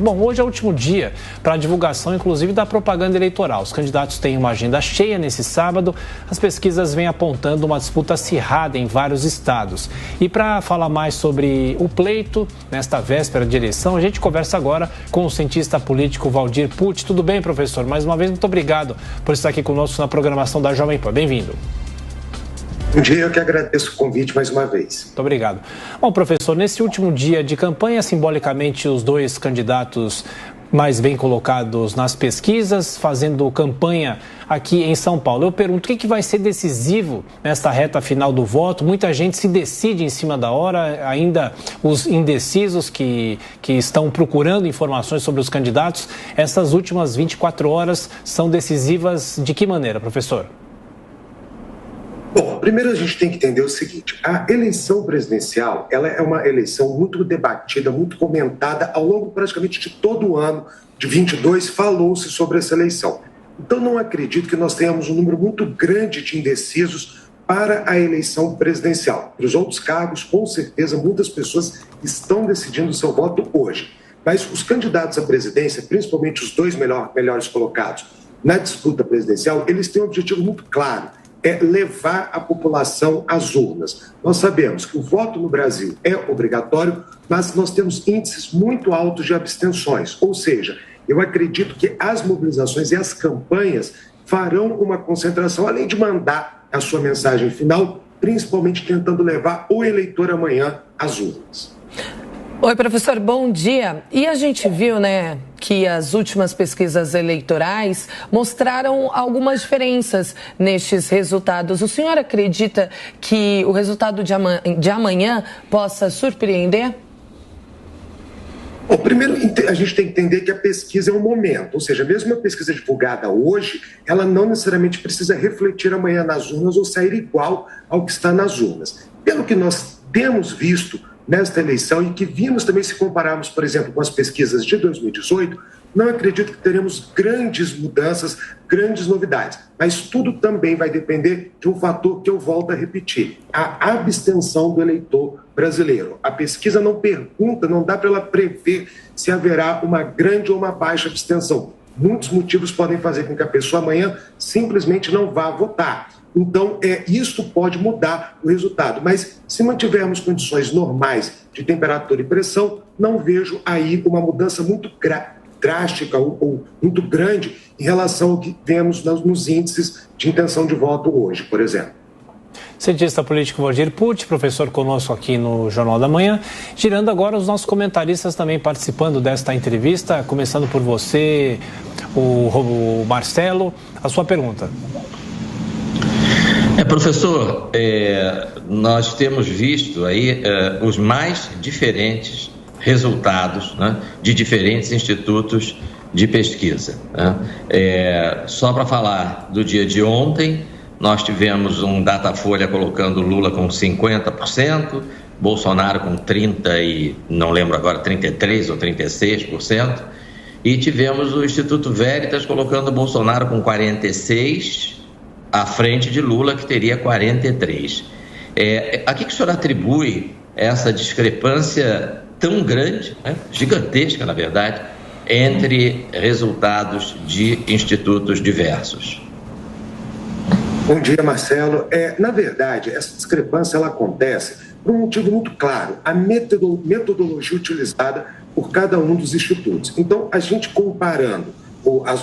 Bom, hoje é o último dia para a divulgação, inclusive, da propaganda eleitoral. Os candidatos têm uma agenda cheia nesse sábado. As pesquisas vêm apontando uma disputa acirrada em vários estados. E para falar mais sobre o pleito, nesta véspera de eleição, a gente conversa agora com o cientista político Valdir Pucci. Tudo bem, professor? Mais uma vez, muito obrigado por estar aqui conosco na programação da Jovem Pan. Bem-vindo. Bom dia, eu que agradeço o convite mais uma vez. Muito obrigado. Bom, professor, nesse último dia de campanha, simbolicamente os dois candidatos mais bem colocados nas pesquisas, fazendo campanha aqui em São Paulo. Eu pergunto, o que vai ser decisivo nesta reta final do voto? Muita gente se decide em cima da hora, ainda os indecisos que estão procurando informações sobre os candidatos. Essas últimas 24 horas são decisivas de que maneira, professor? Bom, primeiro a gente tem que entender o seguinte, a eleição presidencial, ela é uma eleição muito debatida, muito comentada ao longo praticamente de todo o ano de 22, falou-se sobre essa eleição. Então não acredito que nós tenhamos um número muito grande de indecisos para a eleição presidencial. Para os outros cargos, com certeza, muitas pessoas estão decidindo o seu voto hoje. Mas os candidatos à presidência, principalmente os dois melhores colocados na disputa presidencial, eles têm um objetivo muito claro, é levar a população às urnas. Nós sabemos que o voto no Brasil é obrigatório, mas nós temos índices muito altos de abstenções. Ou seja, eu acredito que as mobilizações e as campanhas farão uma concentração, além de mandar a sua mensagem final, principalmente tentando levar o eleitor amanhã às urnas. Oi, professor, bom dia. E a gente viu, que as últimas pesquisas eleitorais mostraram algumas diferenças nestes resultados. O senhor acredita que o resultado de amanhã possa surpreender? Bom, primeiro, a gente tem que entender que a pesquisa é um momento, ou seja, mesmo uma pesquisa divulgada hoje, ela não necessariamente precisa refletir amanhã nas urnas ou sair igual ao que está nas urnas. Pelo que nós temos visto nesta eleição e que vimos também se compararmos, por exemplo, com as pesquisas de 2018, não acredito que teremos grandes mudanças, grandes novidades. Mas tudo também vai depender de um fator que eu volto a repetir, a abstenção do eleitor brasileiro. A pesquisa não pergunta, não dá para ela prever se haverá uma grande ou uma baixa abstenção. Muitos motivos podem fazer com que a pessoa amanhã simplesmente não vá votar. Então, isso pode mudar o resultado. Mas, se mantivermos condições normais de temperatura e pressão, não vejo aí uma mudança muito drástica ou muito grande em relação ao que vemos nos índices de intenção de voto hoje, por exemplo. Cientista político Valdir Pucci, professor conosco aqui no Jornal da Manhã. Girando agora os nossos comentaristas também participando desta entrevista, começando por você, o Marcelo. A sua pergunta. Professor, nós temos visto aí os mais diferentes resultados, de diferentes institutos de pesquisa. Só para falar do dia de ontem, nós tivemos um Datafolha colocando Lula com 50%, Bolsonaro com 30% e não lembro agora, 33% ou 36%, e tivemos o Instituto Veritas colocando Bolsonaro com 46%, à frente de Lula, que teria 43%. A que o senhor atribui essa discrepância tão grande, gigantesca, na verdade, entre resultados de institutos diversos? Bom dia, Marcelo. Na verdade, essa discrepância ela acontece por um motivo muito claro, a metodologia utilizada por cada um dos institutos. Então, a gente comparando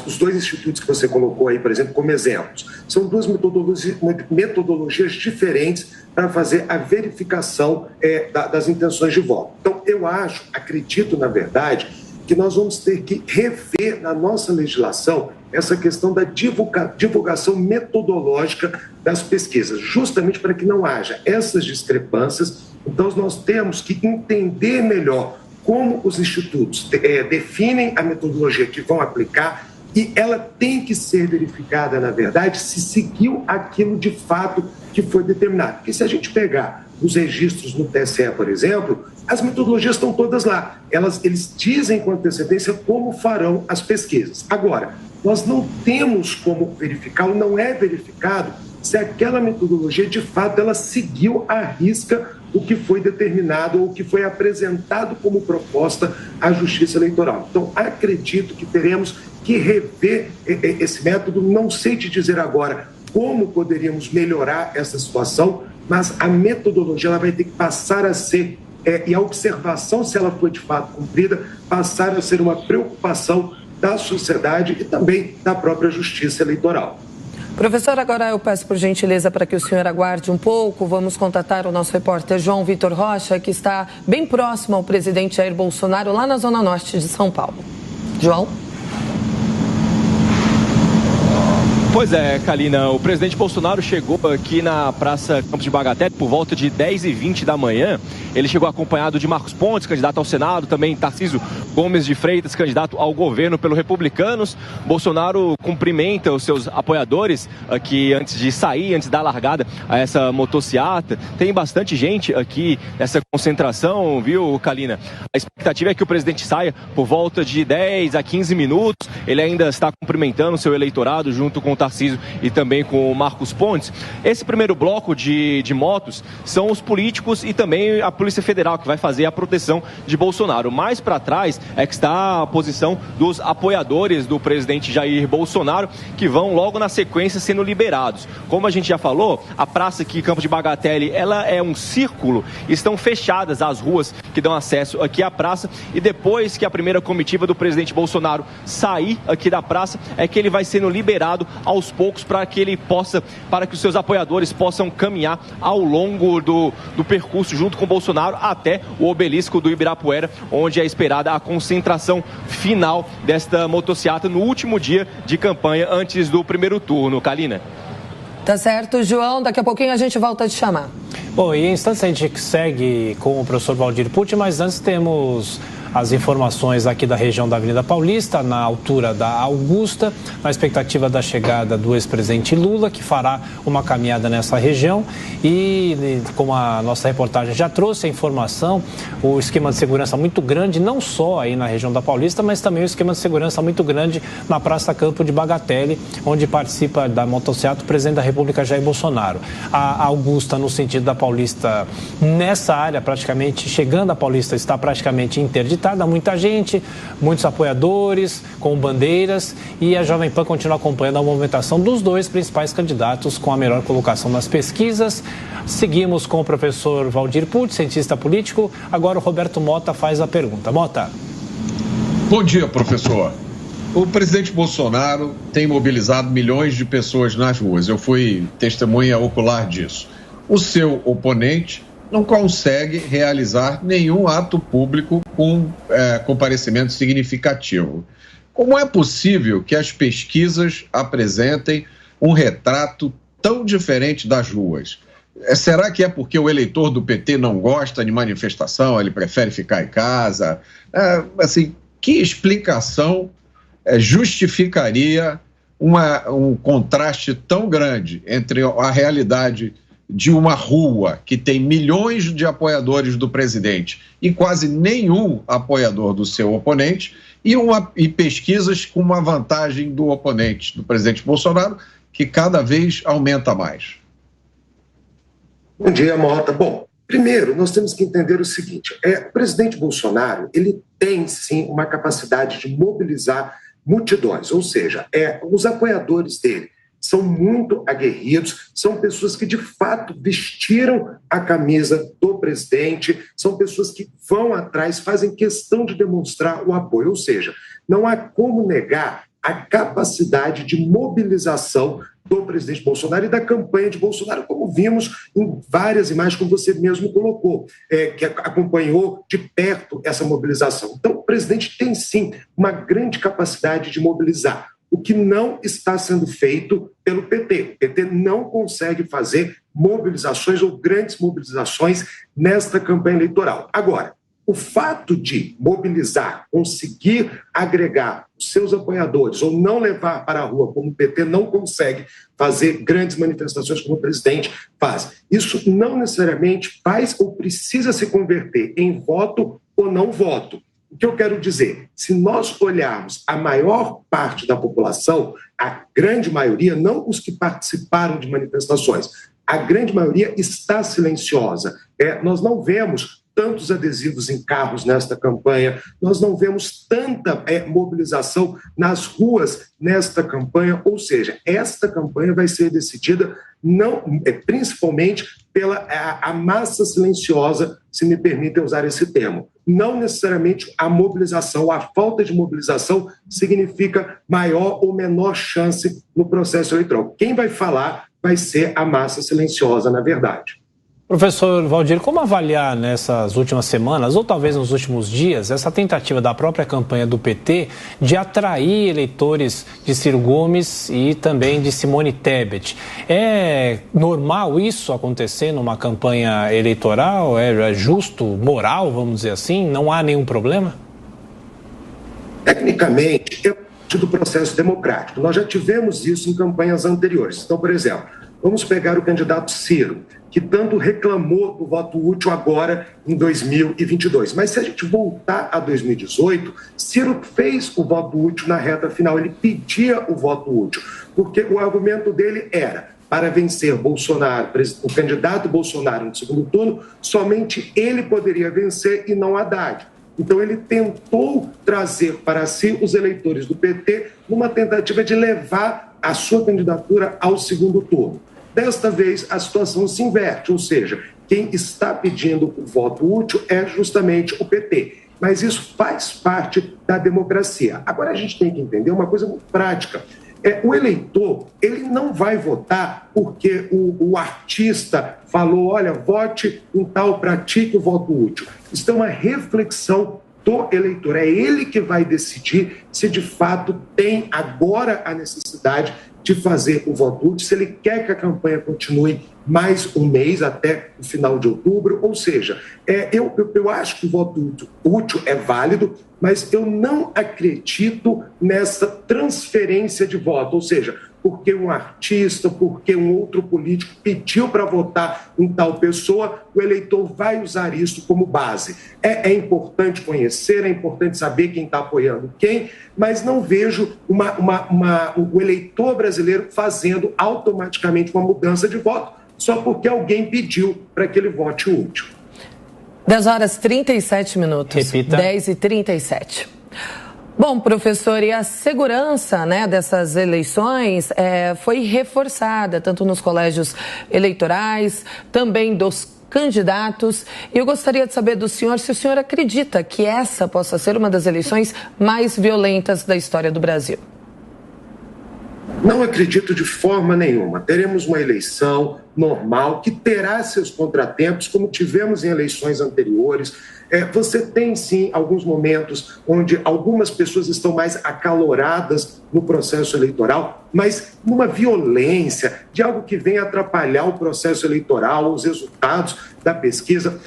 os dois institutos que você colocou aí, por exemplo, como exemplos, são duas metodologias diferentes para fazer a verificação das intenções de voto. Então, eu acredito, na verdade, que nós vamos ter que rever na nossa legislação essa questão da divulgação metodológica das pesquisas, justamente para que não haja essas discrepâncias. Então, nós temos que entender melhor como os institutos definem a metodologia que vão aplicar e ela tem que ser verificada, na verdade, se seguiu aquilo de fato que foi determinado. Porque se a gente pegar os registros no TSE, por exemplo, as metodologias estão todas lá. Eles dizem com antecedência como farão as pesquisas. Agora, nós não temos como verificar, ou não é verificado, se aquela metodologia, de fato, ela seguiu à risca o que foi determinado ou o que foi apresentado como proposta à Justiça Eleitoral. Então, acredito que teremos que rever esse método. Não sei te dizer agora como poderíamos melhorar essa situação, mas a metodologia ela vai ter que passar a ser, e a observação, se ela for de fato cumprida, passar a ser uma preocupação da sociedade e também da própria Justiça Eleitoral. Professor, agora eu peço por gentileza para que o senhor aguarde um pouco. Vamos contatar o nosso repórter João Vitor Rocha, que está bem próximo ao presidente Jair Bolsonaro, lá na Zona Norte de São Paulo. João? Pois é, Kalina, o presidente Bolsonaro chegou aqui na Praça Campos de Bagatelle por volta de 10h20 da manhã. Ele chegou acompanhado de Marcos Pontes, candidato ao Senado, também Tarcísio Gomes de Freitas, candidato ao governo pelo Republicanos. Bolsonaro cumprimenta os seus apoiadores aqui antes de sair, antes da largada a essa motociata. Tem bastante gente aqui nessa concentração, viu, Kalina? A expectativa é que o presidente saia por volta de 10 a 15 minutos. Ele ainda está cumprimentando o seu eleitorado junto com o Tarcísio e também com o Marcos Pontes. Esse primeiro bloco de motos são os políticos e também a Polícia Federal, que vai fazer a proteção de Bolsonaro. Mais para trás é que está a posição dos apoiadores do presidente Jair Bolsonaro, que vão logo na sequência sendo liberados. Como a gente já falou, a praça aqui, Campos de Bagatelle, ela é um círculo, estão fechadas as ruas que dão acesso aqui à praça, e depois que a primeira comitiva do presidente Bolsonaro sair aqui da praça, é que ele vai sendo liberado aos poucos para que os seus apoiadores possam caminhar ao longo do percurso junto com Bolsonaro até o obelisco do Ibirapuera, onde é esperada a concentração final desta motociata no último dia de campanha antes do primeiro turno. Kalina. Tá certo, João. Daqui a pouquinho a gente volta a te chamar. Bom, e em instantes a gente segue com o professor Valdir Pucci, mas antes temos as informações aqui da região da Avenida Paulista, na altura da Augusta, na expectativa da chegada do ex-presidente Lula, que fará uma caminhada nessa região. E, como a nossa reportagem já trouxe a informação, o esquema de segurança muito grande, não só aí na região da Paulista, mas também o esquema de segurança muito grande na Praça Campo de Bagatelle, onde participa da motociata o presidente da República, Jair Bolsonaro. A Augusta, no sentido da Paulista, nessa área, praticamente, chegando à Paulista, está praticamente interditada. Muita gente, muitos apoiadores com bandeiras, e a Jovem Pan continua acompanhando a movimentação dos dois principais candidatos com a melhor colocação nas pesquisas. Seguimos com o professor Valdir Pucci, cientista político. Agora o Roberto Mota faz a pergunta. Mota. Bom dia, professor. O presidente Bolsonaro tem mobilizado milhões de pessoas nas ruas. Eu fui testemunha ocular disso. O seu oponente não consegue realizar nenhum ato público com comparecimento significativo. Como é possível que as pesquisas apresentem um retrato tão diferente das ruas? Será que é porque o eleitor do PT não gosta de manifestação, ele prefere ficar em casa? Que explicação justificaria um contraste tão grande entre a realidade de uma rua que tem milhões de apoiadores do presidente e quase nenhum apoiador do seu oponente, e pesquisas com uma vantagem do oponente, do presidente Bolsonaro, que cada vez aumenta mais? Bom dia, Mota. Bom, primeiro, nós temos que entender o seguinte, o presidente Bolsonaro, ele tem, sim, uma capacidade de mobilizar multidões, ou seja, os apoiadores dele são muito aguerridos, são pessoas que de fato vestiram a camisa do presidente, são pessoas que vão atrás, fazem questão de demonstrar o apoio, ou seja, não há como negar a capacidade de mobilização do presidente Bolsonaro e da campanha de Bolsonaro, como vimos em várias imagens, como você mesmo colocou, que acompanhou de perto essa mobilização. Então, o presidente tem sim uma grande capacidade de mobilizar. O que não está sendo feito pelo PT. O PT não consegue fazer mobilizações ou grandes mobilizações nesta campanha eleitoral. Agora, o fato de mobilizar, conseguir agregar os seus apoiadores ou não levar para a rua, como o PT não consegue fazer grandes manifestações como o presidente faz, isso não necessariamente faz ou precisa se converter em voto ou não voto. O que eu quero dizer, se nós olharmos a maior parte da população, a grande maioria, não os que participaram de manifestações, a grande maioria está silenciosa. Nós não vemos tantos adesivos em carros nesta campanha, nós não vemos tanta mobilização nas ruas nesta campanha, ou seja, esta campanha vai ser decidida principalmente pela a massa silenciosa, se me permitem usar esse termo. Não necessariamente a mobilização, a falta de mobilização significa maior ou menor chance no processo eleitoral. Quem vai falar vai ser a massa silenciosa, na verdade. Professor Valdir, como avaliar nessas últimas semanas, ou talvez nos últimos dias, essa tentativa da própria campanha do PT de atrair eleitores de Ciro Gomes e também de Simone Tebet? É normal isso acontecer numa campanha eleitoral? É justo, moral, vamos dizer assim? Não há nenhum problema? Tecnicamente, é parte do processo democrático. Nós já tivemos isso em campanhas anteriores. Então, por exemplo, vamos pegar o candidato Ciro, que tanto reclamou do voto útil agora em 2022. Mas se a gente voltar a 2018, Ciro fez o voto útil na reta final, ele pedia o voto útil, porque o argumento dele era: para vencer Bolsonaro, o candidato Bolsonaro no segundo turno, somente ele poderia vencer e não Haddad. Então ele tentou trazer para si os eleitores do PT numa tentativa de levar a sua candidatura ao segundo turno. Desta vez, a situação se inverte, ou seja, quem está pedindo o voto útil é justamente o PT. Mas isso faz parte da democracia. Agora, a gente tem que entender uma coisa muito prática. O eleitor, ele não vai votar porque o artista falou: olha, vote em tal, pratique o voto útil. Isso é uma reflexão do eleitor. É ele que vai decidir se, de fato, tem agora a necessidade de fazer o voto útil, se ele quer que a campanha continue mais um mês, até o final de outubro. Ou seja, eu acho que o voto útil é válido, mas eu não acredito nessa transferência de voto, ou seja, porque um artista, porque um outro político pediu para votar em tal pessoa, o eleitor vai usar isso como base. É importante conhecer, é importante saber quem está apoiando quem, mas não vejo o eleitor brasileiro fazendo automaticamente uma mudança de voto só porque alguém pediu para que ele vote útil. 10h37. Repita. 10h37. Bom, professor, e a segurança, dessas eleições foi reforçada, tanto nos colégios eleitorais, também dos candidatos. Eu gostaria de saber do senhor se o senhor acredita que essa possa ser uma das eleições mais violentas da história do Brasil. Não acredito de forma nenhuma. Teremos uma eleição normal, que terá seus contratempos, como tivemos em eleições anteriores. Você tem, sim, alguns momentos onde algumas pessoas estão mais acaloradas no processo eleitoral, mas numa violência de algo que vem atrapalhar o processo eleitoral, os resultados da pesquisa.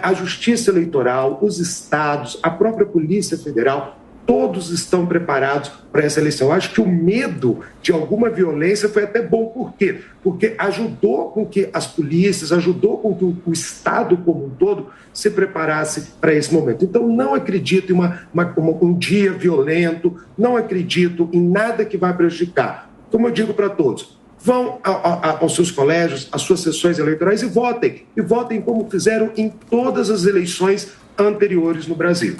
A Justiça Eleitoral, os estados, a própria Polícia Federal, todos estão preparados para essa eleição. Eu acho que o medo de alguma violência foi até bom. Por quê? Porque ajudou com que as polícias, ajudou com que o Estado como um todo se preparasse para esse momento. Então, não acredito em um dia violento, não acredito em nada que vai prejudicar. Como eu digo para todos, vão aos seus colégios, às suas sessões eleitorais e votem como fizeram em todas as eleições anteriores no Brasil.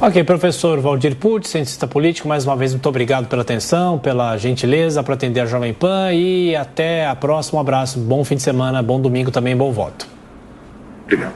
Ok, professor Valdir Pucci, cientista político, mais uma vez muito obrigado pela atenção, pela gentileza para atender a Jovem Pan e até a próxima. Um abraço, bom fim de semana, bom domingo também, bom voto. Obrigado.